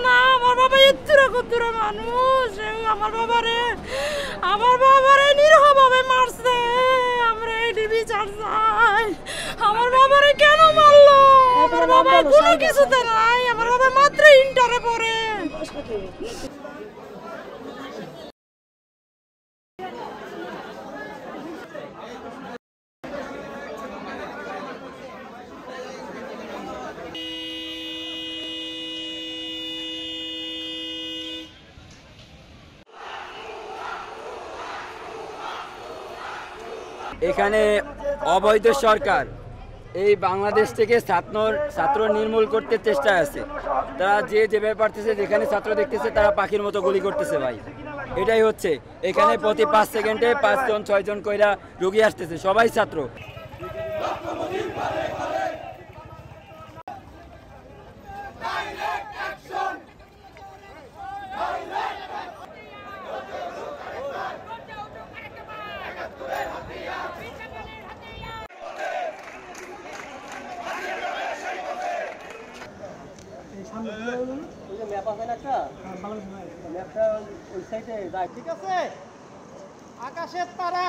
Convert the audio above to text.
না, আমার বাবা ইত্তরা কুত্তরা মানুষ, আমার বাবারে নিরীহভাবে মারছে। আমরা এই বিচার চাই। আমার বাবারে কেন মারলো? আমার বাবা কোনো কিছুতে নাই, আমার বাবা মাত্র ইন্টারে পড়ে। এখানে অবৈধ সরকার এই বাংলাদেশ থেকে ছাত্র নির্মূল করতে চেষ্টা আছে। তারা যেভাবে পারতেছে, যেখানে ছাত্র দেখতেছে তারা পাখির মতো গুলি করতেছে ভাই। এটাই হচ্ছে, এখানে প্রতি 5 সেকেন্ডে 5 জন 6 জন কইরা রোগী আসতেছে, সবাই ছাত্র। ঠিক আছে, আকাশের তারা